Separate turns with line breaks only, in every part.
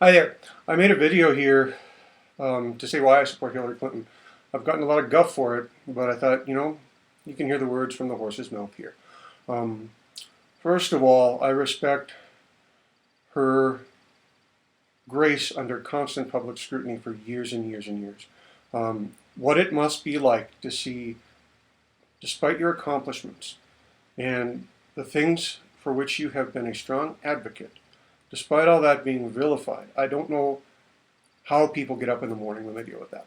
Hi there. I made a video here to say why I support Hillary Clinton. I've gotten a lot of guff for it, but I thought, you can hear the words from the horse's mouth here. Um, First of all, I respect her grace under constant public scrutiny for years and years and years. What it must be like to see, despite your accomplishments and the things for which you have been a strong advocate, despite all that being vilified. I don't know how people get up in the morning when they deal with that.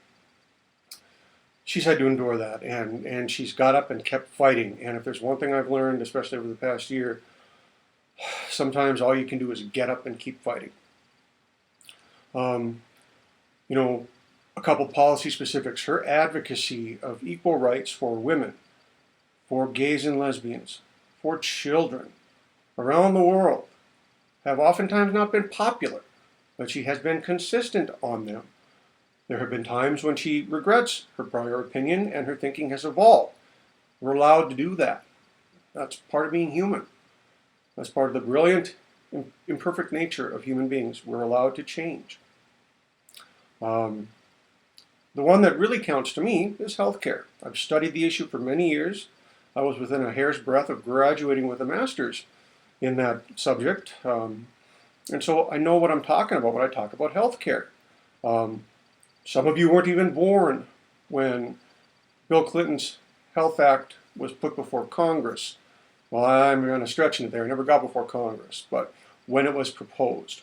She's had to endure that, and she's got up and kept fighting. And if there's one thing I've learned, especially over the past year, sometimes all you can do is get up and keep fighting. Um, you know, a couple policy specifics. Her advocacy of equal rights for women, for gays and lesbians, for children around the world have oftentimes not been popular, but she has been consistent on them. There have been times when she regrets her prior opinion and her thinking has evolved. We're allowed to do that. That's part of being human. That's part of the brilliant, imperfect nature of human beings. We're allowed to change. The one that really counts to me is healthcare. I've studied the issue for many years. I was within a hair's breadth of graduating with a master's in that subject. And so I know what I'm talking about when I talk about healthcare. Some of you weren't even born when Bill Clinton's Health Act was put before Congress. Well, I'm going to stretch it there. It never got before Congress, but when it was proposed.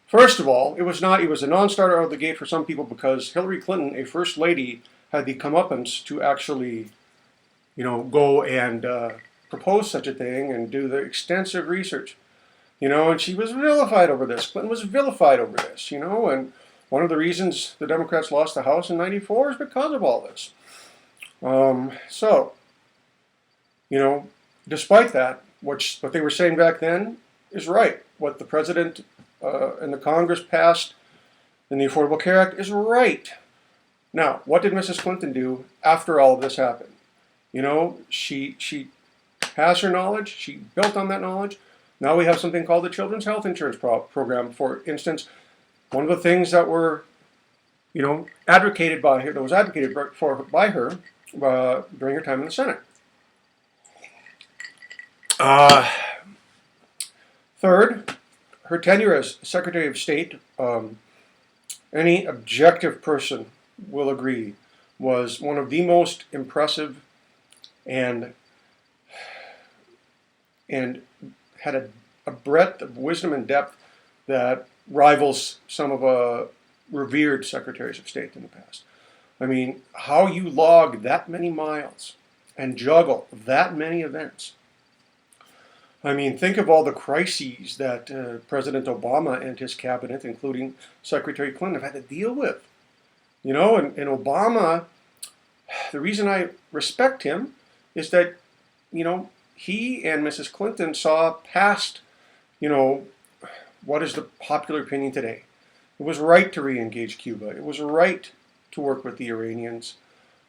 First of all, it was a non-starter out of the gate for some people because Hillary Clinton, a first lady, had the comeuppance to actually, go and propose such a thing and do the extensive research. And she was vilified over this. Clinton was vilified over this, and one of the reasons the Democrats lost the House in '94 is because of all this. Despite that, what they were saying back then is right. What the president and the Congress passed in the Affordable Care Act is right. Now, what did Mrs. Clinton do after all of this happened? She has her knowledge. She built on that knowledge. Now we have something called the Children's Health Insurance Program. For instance, one of the things that were, advocated by her, that was advocated for by her during her time in the Senate. Third, her tenure as Secretary of State, any objective person will agree, was one of the most impressive and had a breadth of wisdom and depth that rivals some of revered secretaries of state in the past. I mean, how you log that many miles and juggle that many events. I mean, think of all the crises that President Obama and his cabinet, including Secretary Clinton, have had to deal with. And Obama, the reason I respect him is that, he and Mrs. Clinton saw past, what is the popular opinion today. It was right to re-engage Cuba. It was right to work with the Iranians.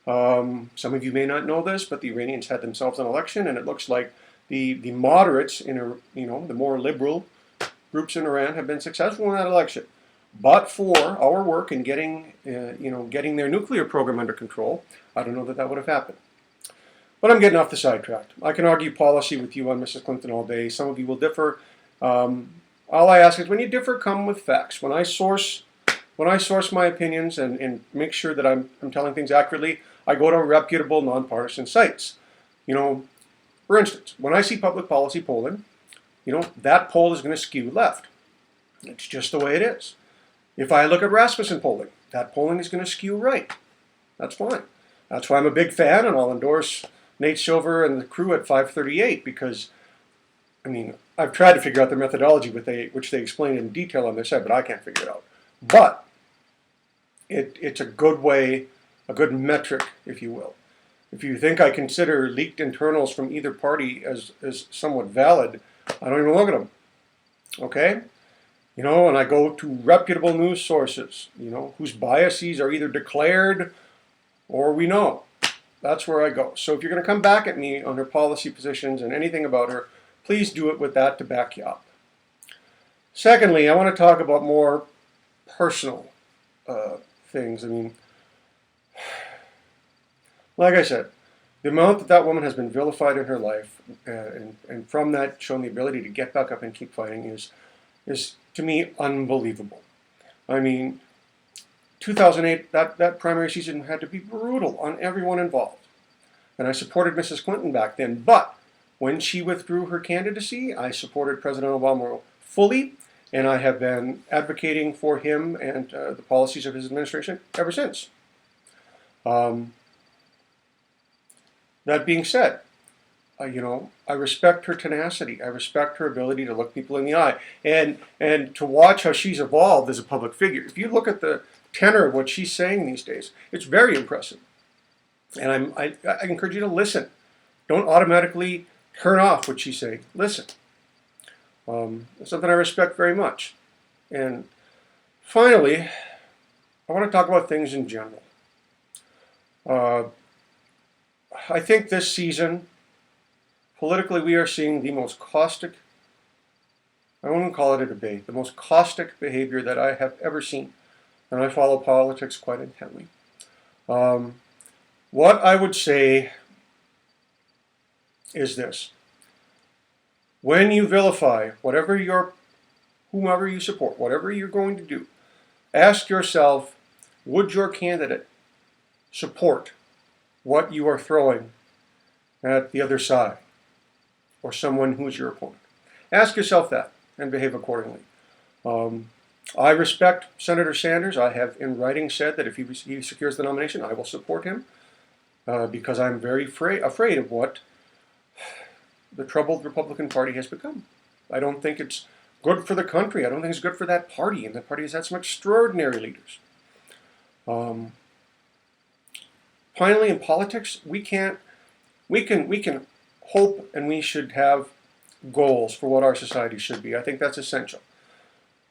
Some of you may not know this, but the Iranians had themselves an election, and it looks like the moderates the more liberal groups in Iran have been successful in that election. But for our work in getting their nuclear program under control, I don't know that would have happened. But I'm getting off the sidetrack. I can argue policy with you on Mrs. Clinton all day. Some of you will differ. All I ask is when you differ, come with facts. When I source my opinions and make sure that I'm telling things accurately, I go to reputable, nonpartisan sites. For instance, when I see public policy polling, that poll is going to skew left. It's just the way it is. If I look at Rasmussen polling, that polling is going to skew right. That's fine. That's why I'm a big fan, and I'll endorse Nate Silver and the crew at 538 because, I've tried to figure out the methodology which they explain in detail on their site, but I can't figure it out. But it's a good way, a good metric, if you will. If you think I consider leaked internals from either party as somewhat valid, I don't even look at them. Okay? And I go to reputable news sources, whose biases are either declared or we know. That's where I go. So if you're going to come back at me on her policy positions and anything about her, please do it with that to back you up. Secondly, I want to talk about more personal things. I mean, like I said, the amount that that woman has been vilified in her life, and from that shown the ability to get back up and keep fighting is to me unbelievable. I mean, 2008, that primary season had to be brutal on everyone involved. And I supported Mrs. Clinton back then. But when she withdrew her candidacy, I supported President Obama fully, and I have been advocating for him and the policies of his administration ever since. That being said, I respect her tenacity. I respect her ability to look people in the eye, and to watch how she's evolved as a public figure. If you look at the tenor of what she's saying these days, it's very impressive. And I encourage you to listen. Don't automatically turn off what she's saying. Listen. It's something I respect very much. And finally, I want to talk about things in general. I think this season, politically, we are seeing the most caustic, I won't call it a debate, the most caustic behavior that I have ever seen. And I follow politics quite intently. What I would say is this. When you vilify whomever you support, whatever you're going to do, ask yourself, would your candidate support what you are throwing at the other side or someone who's your opponent? Ask yourself that and behave accordingly. I respect Senator Sanders. I have in writing said that if he secures the nomination, I will support him because I'm very afraid of what the troubled Republican Party has become. I don't think it's good for the country. I don't think it's good for that party, and that party has had some extraordinary leaders. Finally, in politics, we can hope, and we should have goals for what our society should be. I think that's essential.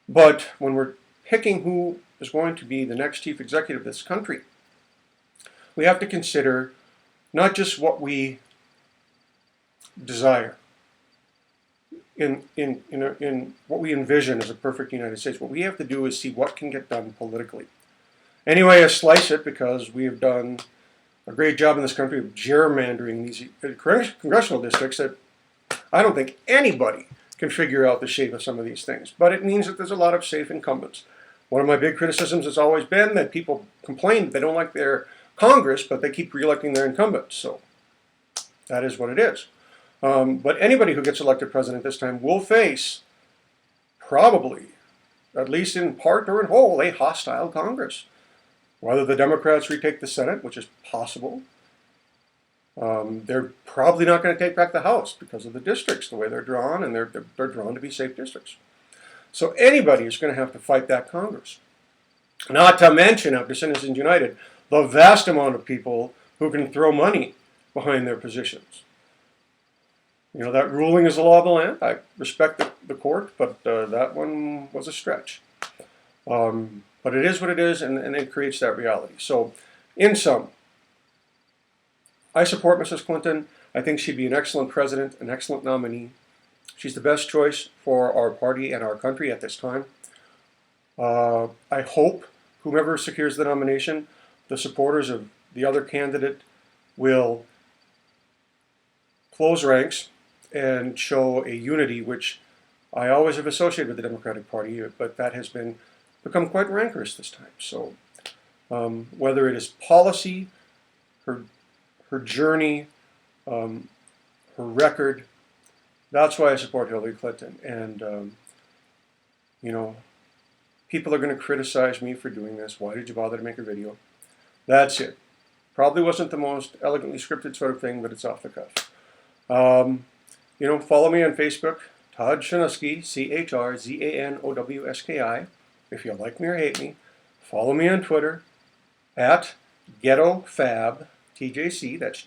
But when we're picking who is going to be the next chief executive of this country, we have to consider not just what we desire in what we envision as a perfect United States. What we have to do is see what can get done politically. Anyway, I slice it because we have done a great job in this country of gerrymandering these congressional districts that I don't think anybody can figure out the shape of some of these things. But it means that there's a lot of safe incumbents. One of my big criticisms has always been that people complain they don't like their Congress, but they keep re-electing their incumbents. So that is what it is. But anybody who gets elected president this time will face, probably, at least in part or in whole, a hostile Congress. Whether the Democrats retake the Senate, which is possible, they're probably not going to take back the House because of the districts, the way they're drawn, and they're drawn to be safe districts. So anybody is going to have to fight that Congress. Not to mention, after Citizens United, the vast amount of people who can throw money behind their positions. That ruling is the law of the land. I respect the court, but that one was a stretch. But it is what it is, and it creates that reality. So, in sum, I support Mrs. Clinton. I think she'd be an excellent president, an excellent nominee. She's the best choice for our party and our country at this time. I hope whomever secures the nomination, the supporters of the other candidate will close ranks and show a unity which I always have associated with the Democratic Party, but that has become quite rancorous this time. So whether it is policy, her journey, her record, that's why I support Hillary Clinton. And, people are going to criticize me for doing this. Why did you bother to make a video? That's it. Probably wasn't the most elegantly scripted sort of thing, but it's off the cuff. Follow me on Facebook, Todd Chrzanowski, CHRZANOWSKI. If you like me or hate me, follow me on Twitter at GhettoFab, TJC. That's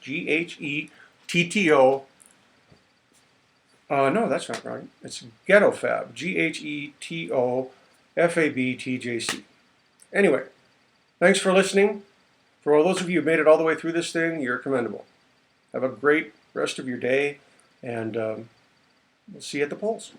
GHETTO. No, that's not right. It's GhettoFab, GHETOFABTJC. Anyway, thanks for listening. For all those of you who made it all the way through this thing, you're commendable. Have a great rest of your day, and we'll see you at the polls.